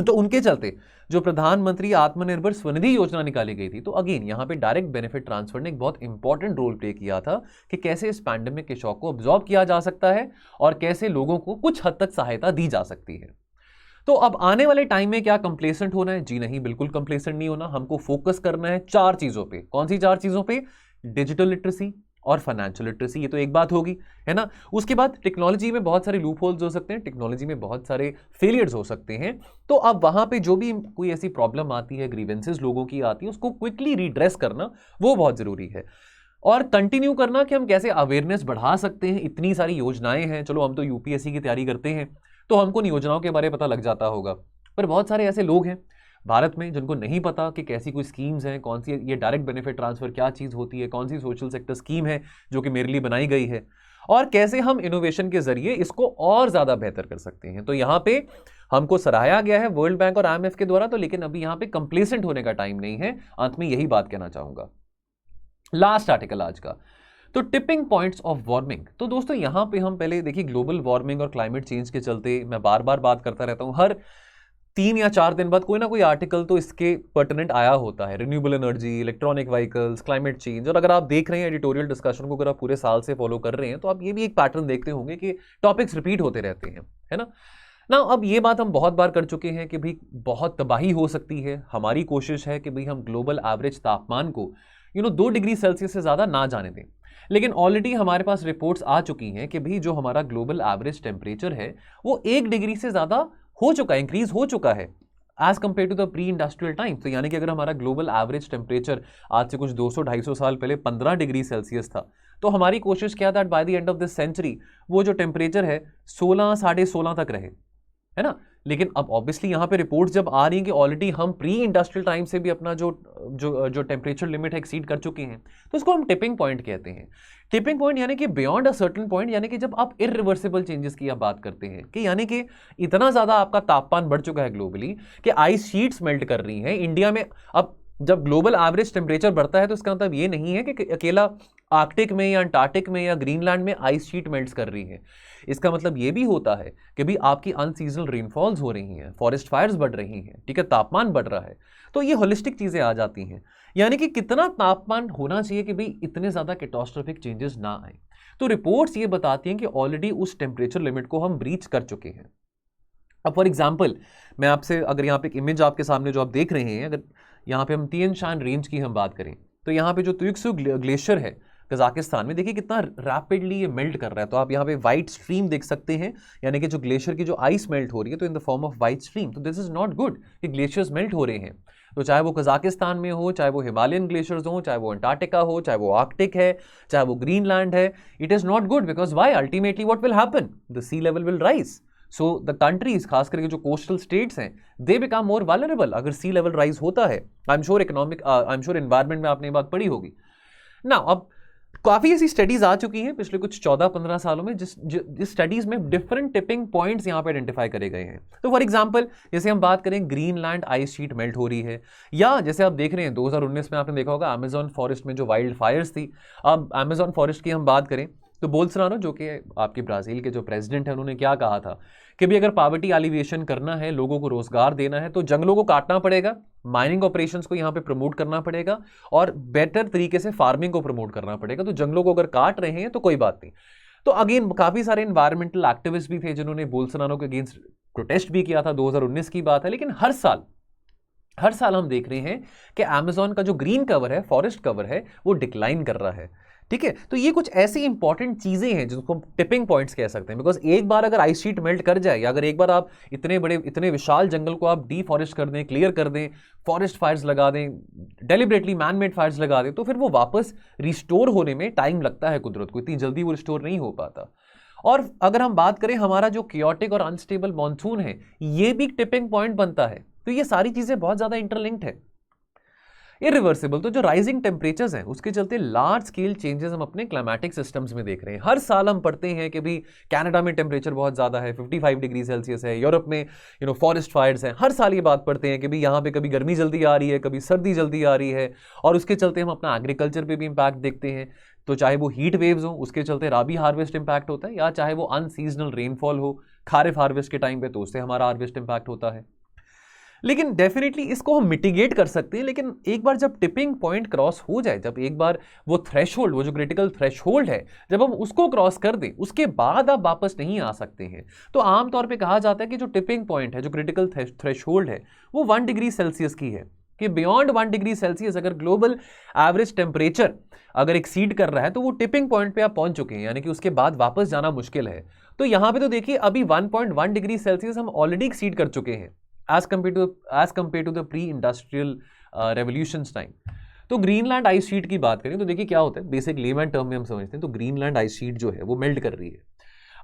तो उनके चलते जो प्रधानमंत्री आत्मनिर्भर स्वनिधि योजना निकाली गई थी, तो अगेन यहाँ पे डायरेक्ट बेनिफिट ट्रांसफर ने एक बहुत इंपॉर्टेंट रोल प्ले किया था कि कैसे इस पैंडेमिक के शॉक को अब्जॉर्ब किया जा सकता है और कैसे लोगों को कुछ हद तक सहायता दी जा सकती है। तो अब आने वाले टाइम में क्या कंप्लेसेंट होना है? जी नहीं, बिल्कुल कंप्लेसेंट नहीं होना। हमको फोकस करना है 4 चीजों पे। कौन सी 4 चीजों पे? डिजिटल लिटरेसी और फाइनेंशियल लिटरेसी, ये तो एक बात होगी, है ना। उसके बाद टेक्नोलॉजी में बहुत सारे लूप होल्स हो सकते हैं, टेक्नोलॉजी में बहुत सारे फेलियर्स हो सकते हैं, तो अब वहां पे जो भी कोई ऐसी प्रॉब्लम आती है, ग्रीवेंसेस लोगों की आती है, उसको क्विकली रिड्रेस करना वो बहुत जरूरी है। और कंटिन्यू करना कि हम कैसे अवेयरनेस बढ़ा सकते हैं। इतनी सारी योजनाएं हैं, चलो हम तो यूपीएससी की तैयारी करते हैं तो हमको इन योजनाओं के बारे में पता लग जाता होगा, पर बहुत सारे ऐसे लोग हैं भारत में जिनको नहीं पता कि कैसी कोई स्कीम्स हैं, कौन सी ये डायरेक्ट बेनिफिट ट्रांसफर क्या चीज़ होती है, कौन सी सोशल सेक्टर स्कीम है जो कि मेरे लिए बनाई गई है, और कैसे हम इनोवेशन के जरिए इसको और ज़्यादा बेहतर कर सकते हैं। तो यहाँ पे हमको सराहाया गया है वर्ल्ड बैंक और IMF के द्वारा, तो लेकिन अभी यहाँ पे कंप्लेसेंट होने का टाइम नहीं है। अंत में यही बात कहना चाहूँगा। लास्ट आर्टिकल आज का, तो टिपिंग पॉइंट्स ऑफ वार्मिंग। तो दोस्तों यहाँ पे हम पहले देखिए ग्लोबल वार्मिंग और क्लाइमेट चेंज के चलते मैं बार बार बात करता रहता हूँ, हर 3 या 4 दिन बाद कोई ना कोई आर्टिकल तो इसके पर्टिनेंट आया होता है। Renewable energy, electronic vehicles, climate change. और अगर आप देख रहे हैं एडिटोरियल डिस्कशन को, अगर आप पूरे साल से फॉलो कर रहे हैं, तो आप ये भी एक पैटर्न देखते होंगे कि टॉपिक्स रिपीट होते रहते हैं, है ना। अब ये बात हम बहुत बार कर चुके हैं कि भाई बहुत तबाही हो सकती है। हमारी कोशिश है कि भाई हम ग्लोबल एवरेज तापमान को 2 डिग्री सेल्सियस से ज़्यादा ना जाने दें, लेकिन ऑलरेडी हमारे पास रिपोर्ट्स आ चुकी हैं कि भाई जो हमारा ग्लोबल एवरेज टेम्परेचर है वो 1 डिग्री से ज़्यादा हो चुका है, इंक्रीज हो चुका है as compare to the pre industrial time. तो यानी कि अगर हमारा ग्लोबल एवरेज टेम्परेचर आज से कुछ 200-250 साल पहले 15 डिग्री सेल्सियस था, तो हमारी कोशिश क्या था by the end of this century वो जो टेम्परेचर है 16, 16.5 तक रहे, है ना। लेकिन अब ऑब्वियसली यहाँ पे रिपोर्ट्स जब आ रही हैं कि ऑलरेडी हम प्री इंडस्ट्रियल टाइम से भी अपना जो टेम्परेचर लिमिट है एक्सीड कर चुके हैं, तो इसको हम टिपिंग पॉइंट कहते हैं। टिपिंग पॉइंट यानी कि बियॉन्ड अ सर्टेन पॉइंट, यानी कि जब आप इरिवर्सिबल चेंजेस की आप बात करते हैं कि यानी कि इतना ज़्यादा आपका तापमान बढ़ चुका है ग्लोबली कि आइस शीट्स मेल्ट कर रही हैं इंडिया में। अब जब ग्लोबल एवरेज टेम्परेचर बढ़ता है तो इसका मतलब ये नहीं है कि अकेला आर्कटिक में या अंटार्कटिक में या ग्रीनलैंड में आइस शीट मेल्ट कर रही है। इसका मतलब ये भी होता है कि भी आपकी अनसीजनल रेनफॉल्स हो रही हैं, फॉरेस्ट फायर्स बढ़ रही हैं, ठीक है, तापमान बढ़ रहा है। तो ये होलिस्टिक चीज़ें आ जाती हैं, यानी कि कितना तापमान होना चाहिए कि भाई इतने ज़्यादा कैटास्ट्रोफिक चेंजेस ना आए। तो रिपोर्ट्स ये बताती हैं कि ऑलरेडी उस टेम्परेचर लिमिट को हम ब्रीच कर चुके हैं। अब फॉर एग्जाम्पल मैं आपसे अगर यहाँ पे एक इमेज आपके सामने जो आप देख रहे हैं, अगर यहाँ पे हम तिएन शान रेंज की हम बात करें, तो यहाँ पे जो तुयुक्सू ग्लेशियर है कजाकिस्तान में, देखिए कितना रैपिडली ये मेल्ट कर रहा है। तो आप यहाँ पे व्हाइट स्ट्रीम देख सकते हैं, यानी कि जो ग्लेशियर की जो आइस मेल्ट हो रही है तो इन the form of white stream. तो दिस इज नॉट गुड कि ग्लेशियर्स मेल्ट हो रहे हैं। तो चाहे वो कजाकिस्तान में हो, चाहे वो हिमालयन ग्लेशियर्स हो, चाहे वो अंटार्कटिका हो, चाहे वो आर्कटिक है, चाहे वो ग्रीनलैंड है, it is not good because why ultimately what will happen, the sea level will rise. So the countries, खास करके जो कोस्टल स्टेट्स हैं, दे बिकम मोर वल्नरेबल अगर सी लेवल राइज होता है। आई एम श्योर एनवायरमेंट में आपने ये बात पढ़ी होगी ना। अब काफ़ी ऐसी स्टडीज आ चुकी हैं पिछले कुछ 14-15 सालों में जिस स्टडीज में डिफरेंट टिपिंग पॉइंट्स यहाँ पे आइडेंटिफाई करे गए हैं। तो फॉर एग्जांपल जैसे हम बात करें ग्रीनलैंड आइस शीट मेल्ट हो रही है, या जैसे आप देख रहे हैं 2019 में आपने देखा होगा अमेजॉन फॉरेस्ट में जो वाइल्ड फायर्स थी। अब अमेजॉन फॉरेस्ट की हम बात करें तो बोल्सोनारो जो कि आपके ब्राज़ील के जो प्रेसिडेंट हैं, उन्होंने क्या कहा था कि भी अगर पॉवर्टी एलिवेशन करना है, लोगों को रोजगार देना है, तो जंगलों को काटना पड़ेगा, माइनिंग ऑपरेशंस को यहाँ पे प्रमोट करना पड़ेगा और बेटर तरीके से फार्मिंग को प्रमोट करना पड़ेगा। तो जंगलों को अगर काट रहे हैं तो कोई बात नहीं। तो अगेन काफी सारे एनवायरमेंटल एक्टिविस्ट भी थे जिन्होंने बोल्सोनारो के अगेंस्ट प्रोटेस्ट भी किया था, 2019 की बात है। लेकिन हर साल हम देख रहे हैं कि अमेज़न का जो ग्रीन कवर है, फॉरेस्ट कवर है, वो डिक्लाइन कर रहा है। ठीक है, तो ये कुछ ऐसी इंपॉर्टेंट चीजें हैं जिनको हम टिपिंग पॉइंट्स कह सकते हैं। बिकॉज एक बार अगर आइस शीट मेल्ट कर जाए, या अगर एक बार आप इतने विशाल जंगल को आप डिफॉरेस्ट कर दें, क्लियर कर दें, फॉरेस्ट फायर्स लगा दें, डेलिबरेटली मैन मेड फायर्स लगा दें, तो फिर वो वापस रिस्टोर होने में टाइम लगता है। कुदरत को इतनी जल्दी वो रिस्टोर नहीं हो पाता। और अगर हम बात करें हमारा जो कियोटिक और अनस्टेबल मॉनसून है, ये भी टिपिंग पॉइंट बनता है। तो ये सारी चीजें बहुत ज्यादा इंटरलिंक्ड है। इरिवर्सिबल, तो जो राइजिंग टेम्परेचर्स हैं उसके चलते लार्ज स्केल चेंजेस हम अपने क्लाइमेटिक सिस्टम्स में देख रहे हैं। हर साल हम पढ़ते हैं कि भी कनाडा में टेम्परेचर बहुत ज़्यादा है, 55 डिग्री सेल्सियस है, यूरोप में फॉरेस्ट फायर्स हैं। हर साल ये बात पढ़ते हैं कि भी यहाँ पे कभी गर्मी जल्दी आ रही है, कभी सर्दी जल्दी आ रही है, और उसके चलते हम अपना एग्रीकल्चर पे भी इम्पैक्ट देखते हैं। तो चाहे वो हीट वेव्स हो, उसके चलते राबी हार्वेस्ट इंपैक्ट होता है, या चाहे वो अनसीजनल रेनफॉल हो खारिफ हार्वेस्ट के टाइम पे, तो उससे हमारा हार्वेस्ट इंपैक्ट होता है। लेकिन डेफिनेटली इसको हम मिटिगेट कर सकते हैं। लेकिन एक बार जब टिपिंग पॉइंट क्रॉस हो जाए, जब एक बार वो थ्रेशहोल्ड, वो जो क्रिटिकल थ्रेशहोल्ड है, जब हम उसको क्रॉस कर दें, उसके बाद आप वापस नहीं आ सकते हैं। तो आमतौर पे कहा जाता है कि जो टिपिंग पॉइंट है, जो क्रिटिकल थ्रेशहोल्ड है, वो 1 डिग्री सेल्सियस की है, कि बियॉन्ड 1 डिग्री सेल्सियस अगर ग्लोबल एवरेज टेम्परेचर अगर एक्सीड कर रहा है, तो वो टिपिंग पॉइंट पे आप पहुंच चुके हैं, यानी कि उसके बाद वापस जाना मुश्किल है। तो यहां पे तो देखिए अभी 1.1 डिग्री सेल्सियस हम ऑलरेडी एक्सीड कर चुके हैं as compared to the pre-industrial revolutions time. तो ग्रीनलैंड आइस शीट की बात करें तो देखिए क्या होता है, बेसिक लेमन टर्म में हम समझते हैं तो ग्रीनलैंड आइस शीट जो है वो मेल्ट कर रही है।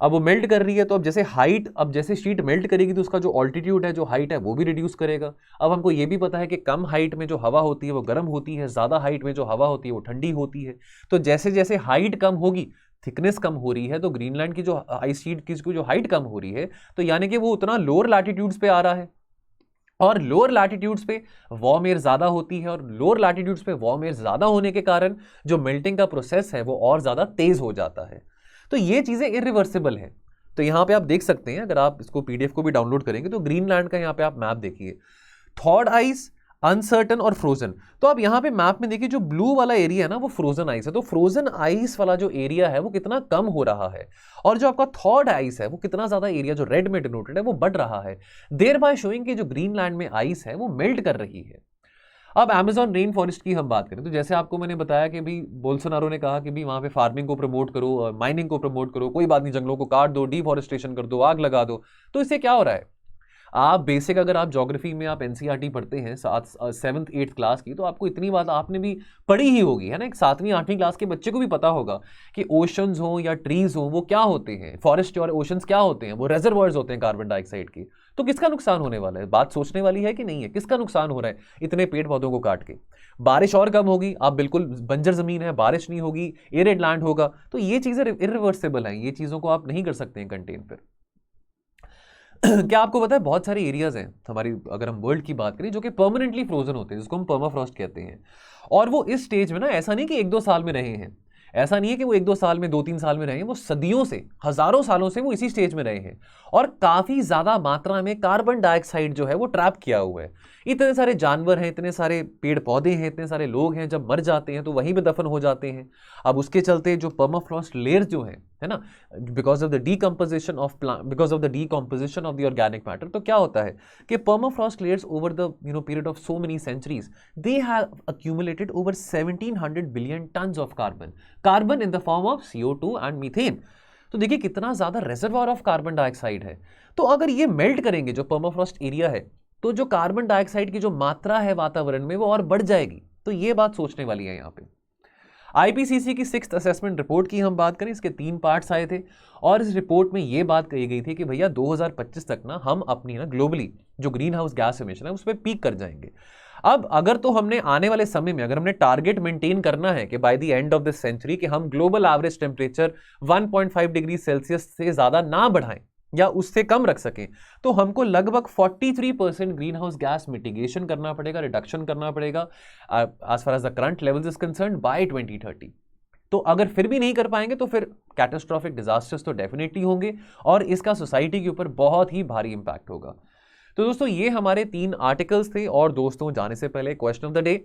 अब वो मेल्ट कर रही है तो अब जैसे शीट मेल्ट करेगी तो उसका जो ऑल्टीट्यूड है, जो हाइट है, वो भी रिड्यूस करेगा। अब हमको ये भी पता है कि कम हाइट में जो हवा होती है वो गर्म होती है, ज़्यादा हाइट में जो हवा होती है वो ठंडी होती है। तो जैसे जैसे हाइट कम होगी, थिकनेस कम हो रही है, तो ग्रीनलैंड की जो आइस शीट की जो हाइट कम हो रही है, तो यानी कि वो उतना लोअर लैटिट्यूड्स पे आ रहा है, और लोअर लैटिट्यूड्स पे वार्म एयर ज्यादा होती है, और लोअर लैटिट्यूड्स पे वार्म एयर ज्यादा होने के कारण जो मेल्टिंग का प्रोसेस है वो और ज्यादा तेज हो जाता है। तो ये चीजें इरिवर्सिबल हैं। तो यहां पे आप देख सकते हैं, अगर आप इसको पीडीएफ को भी डाउनलोड करेंगे तो ग्रीनलैंड का यहां पे आप मैप देखिए, थॉड आइस, अनसर्टन और फ्रोजन। तो आप यहां पे मैप में देखिए जो ब्लू वाला एरिया है ना, वो फ्रोजन आइस है। तो फ्रोजन आइस वाला जो एरिया है वो कितना कम हो रहा है, और जो आपका थॉड आइस है वो कितना ज्यादा एरिया जो रेड में डिनोटेड है वो बढ़ रहा है, देयर बाय शोइंग कि जो ग्रीनलैंड में आइस है वो मेल्ट कर रही है। अब अमेज़न रेन फॉरेस्ट की हम बात करें तो जैसे आपको मैंने बताया कि भी बोल्सोनारो ने कहा कि भी वहां पे फार्मिंग को प्रमोट करो, माइनिंग को प्रमोट करो, कोई बात नहीं, जंगलों को काट दो, डिफॉरेस्टेशन कर दो, आग लगा दो। तो इससे क्या हो रहा है, आप बेसिक अगर आप ज्योग्राफी में आप एनसीईआरटी पढ़ते हैं 7th 8th क्लास की, तो आपको इतनी बात आपने भी पढ़ी ही होगी, है ना। एक 7वीं 8वीं क्लास के बच्चे को भी पता होगा कि ओशंस हो या ट्रीज हो वो क्या होते हैं, फॉरेस्ट और ओशंस क्या होते हैं, वो रेजर्वॉयर्स होते हैं कार्बन डाइऑक्साइड की। तो किसका नुकसान होने वाला है, बात सोचने वाली है कि नहीं है, किसका नुकसान हो रहा है इतने पेड़ पौधों को काट के। बारिश और कम होगी, आप बिल्कुल बंजर जमीन है, बारिश नहीं होगी, एरिड लैंड होगा। तो ये चीजें इरिवर्सिबल हैं, ये चीजों को आप नहीं कर सकते हैं कंटेन फिर। क्या आपको पता है बहुत सारे एरियाज हैं हमारी, अगर हम वर्ल्ड की बात करें, जो कि परमानेंटली फ्रोजन होते हैं, जिसको हम पर्माफ्रॉस्ट कहते हैं। और वो इस स्टेज में ना, ऐसा नहीं कि 1-2 साल में रहे हैं, ऐसा नहीं है कि वो 1-2 साल में 2-3 साल में रहे हैं, वो सदियों से, हजारों सालों से वो इसी स्टेज में रहे हैं, और काफी ज्यादा मात्रा में कार्बन डाइऑक्साइड जो है वो ट्रैप किया हुआ है। इतने सारे जानवर हैं, इतने सारे पेड़ पौधे हैं, इतने सारे लोग हैं, जब मर जाते हैं तो वहीं पे दफन हो जाते हैं। अब उसके चलते जो पर्माफ्रॉस्ट लेयर्स जो है ना, because of the decomposition of the organic matter, तो क्या होता है कि permafrost layers over the period of so many centuries, they have accumulated over 1700 billion tonnes of carbon in the form of CO2 and methane. तो देखिए कितना ज्यादा रिजर्वॉयर ऑफ कार्बन डाइऑक्साइड है। तो अगर ये मेल्ट करेंगे जो पर्माफ्रॉस्ट एरिया है, तो जो कार्बन डाइऑक्साइड की जो मात्रा है वातावरण में वो और बढ़ जाएगी। तो ये बात सोचने वाली है यहाँ पे। आईपीसीसी की 6th असेसमेंट रिपोर्ट की हम बात करें, इसके 3 पार्ट्स आए थे, और इस रिपोर्ट में ये बात कही गई थी कि भैया 2025 तक ना हम अपनी ना ग्लोबली जो ग्रीन हाउस गैस इमिशन है उस पर पीक कर जाएंगे। अब अगर तो हमने आने वाले समय में अगर हमने टारगेट मेंटेन करना है कि by the end of this century कि हम global average temperature 1.5 degree Celsius से ज्यादा ना बढ़ाएं या उससे कम रख सकें, तो हमको लगभग 43% ग्रीन हाउस गैस मिटिगेशन करना पड़ेगा, रिडक्शन करना पड़ेगा as far as the current levels is concerned by 2030। तो अगर फिर भी नहीं कर पाएंगे तो फिर कैटास्ट्रॉफिक डिजास्टर्स तो डेफिनेटली होंगे, और इसका सोसाइटी के ऊपर बहुत ही भारी इंपैक्ट होगा। तो दोस्तों ये हमारे 3 आर्टिकल्स थे, और दोस्तों जाने से पहले question of the day,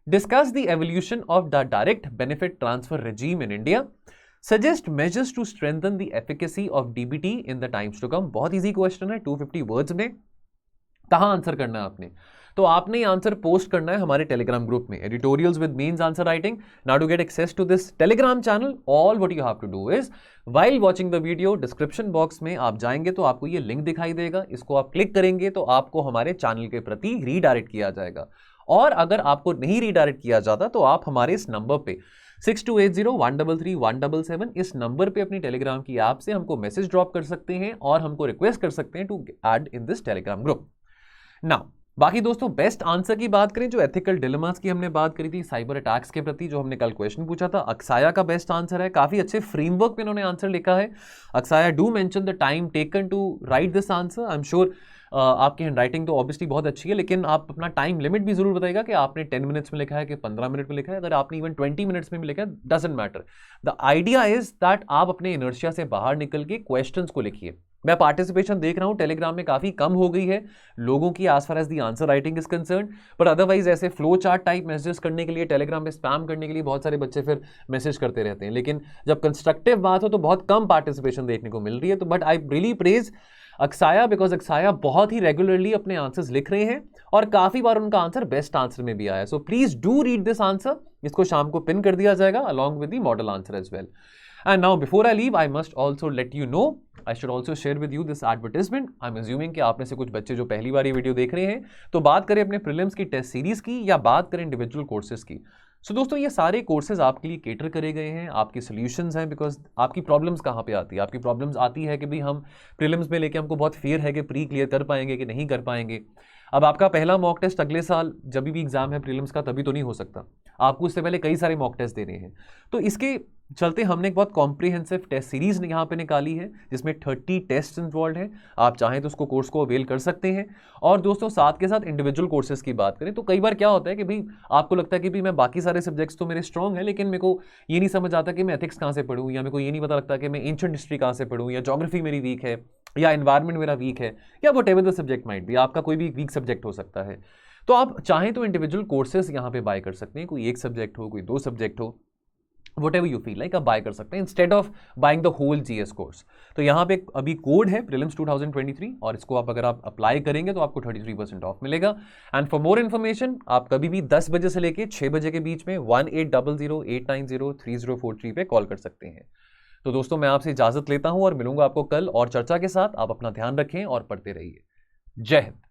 discuss the evolution of the direct benefit transfer regime in India. Suggest measures to strengthen the efficacy of DBT in the times to come. बहुत इजी क्वेश्चन है, 250 वर्ड्स में। कहां आंसर करना है आपने? तो आपने आंसर पोस्ट करना है हमारे टेलीग्राम ग्रुप में, editorials with means answer writing. Now to get access to this Telegram channel, all what you have to do is while watching the video, description box में आप जाएंगे तो आपको ये लिंक दिखाई देगा, इसको आप क्लिक करेंगे तो आपको हमारे चैनल के प्रति रीडायरेक्ट किया जाएगा। और अगर आपको नहीं रीडायरेक्ट किया जाता तो आप हमारे इस नंबर पे 6280133177 इस नंबर पे अपनी टेलीग्राम की ऐप से हमको मैसेज ड्रॉप कर सकते हैं और हमको रिक्वेस्ट कर सकते हैं to add in this Telegram group. Now बाकी दोस्तों, बेस्ट आंसर की बात करें, जो एथिकल डिलेमास की हमने बात करी थी साइबर अटैक्स के प्रति, जो हमने कल क्वेश्चन पूछा था, अक्साया का बेस्ट आंसर है। काफी अच्छे फ्रेमवर्क में इन्होंने आंसर लिखा है। Akshaya do mention the time taken to write this answer. I am sure आपकी हैंडराइटिंग तो ऑब्वियसली बहुत अच्छी है, लेकिन आप अपना टाइम लिमिट भी जरूर बताइएगा कि आपने 10 मिनट्स में लिखा है कि 15 मिनट में लिखा है। अगर आपने इवन 20 मिनट्स में भी लिखा है, doesn't matter. The idea is that आप अपने इनर्शिया से बाहर निकल के क्वेश्चंस को लिखिए। मैं पार्टिसिपेशन देख रहा हूं टेलीग्राम में काफी कम हो गई है लोगों की as far as the answer writing is concern, but otherwise ऐसे फ्लो चार्ट टाइप मैसेजेस करने के लिए, टेलीग्राम में स्पैम करने के लिए बहुत सारे बच्चे फिर मैसेज करते रहते हैं। लेकिन जब कंस्ट्रक्टिव बात हो तो बहुत कम पार्टिसिपेशन देखने को मिल रही है। तो but I really praise Akshaya, because Akshaya बहुत ही रेगुलरली अपने आंसर्स लिख रहे हैं और काफी बार उनका आंसर बेस्ट आंसर में भी आया। So please do read this answer. इसको शाम को पिन कर दिया जाएगा along with the model answer as well. And now before I leave, I must also let you know, I should also share with you this advertisement. I'm assuming कि आप में से कुछ बच्चे जो पहली बार ये वीडियो देख रहे हैं, तो बात करें अपने प्रीलिम्स की टेस्ट सीरीज की या बात करें इंडिविजुअल कोर्सेज की। सो दोस्तों, ये सारे कोर्सेज आपके लिए केटर करे गए हैं, आपकी सॉल्यूशंस हैं। बिकॉज आपकी प्रॉब्लम्स कहाँ पे आती है? आपकी प्रॉब्लम्स आती है कि भाई हम प्रीलिम्स में लेके हमको बहुत फियर है कि प्री क्लियर कर पाएंगे कि नहीं कर पाएंगे। अब आपका पहला मॉक टेस्ट अगले साल जब भी एग्जाम है प्रीलिम्स का तभी तो नहीं हो सकता, आपको उससे पहले कई सारे मॉक टेस्ट देने हैं। तो इसके चलते हमने एक बहुत कॉम्प्रिहेंसिव टेस्ट सीरीज यहाँ पे निकाली है जिसमें 30 टेस्ट इन्वॉल्व हैं। आप चाहें तो उसको कोर्स को अवेल कर सकते हैं। और दोस्तों, साथ के साथ इंडिविजुअल कोर्सेज की बात करें तो कई बार क्या होता है कि भाई आपको लगता है कि भाई मैं बाकी सारे सब्जेक्ट्स तो मेरे स्ट्रॉन्ग हैं, लेकिन मेरे को ये नहीं समझ आता कि मैं एथिक्स कहाँ से पढ़ूँ, या मेरे को ये नहीं पता लगता कि मैं एंशिएंट हिस्ट्री कहाँ से पढ़ूँ, या ज्योग्राफी मेरी वीक है, या एनवायरमेंट मेरा वीक है, या whatever the subject might be, आपका कोई भी वीक सब्जेक्ट हो सकता है। तो आप चाहें तो इंडिविजुअल कोर्सेज यहाँ पे बाय कर सकते हैं। कोई एक सब्जेक्ट हो, कोई 2 सब्जेक्ट हो, whatever you feel like आप बाय कर सकते हैं instead of buying the whole GS course. तो यहाँ पे अभी कोड है प्रीलिम्स 2023 और इसको आप अगर आप अप्लाई करेंगे तो आपको 33% ऑफ मिलेगा। एंड फॉर मोर इन्फॉर्मेशन आप कभी भी 10 बजे से लेके 6 बजे के बीच में 1800-890-3043 पे कॉल कर सकते हैं। तो दोस्तों, मैं आपसे इजाजत लेता हूं और मिलूंगा आपको कल और चर्चा के साथ। आप अपना ध्यान रखें और पढ़ते रहिए। जय हिंद।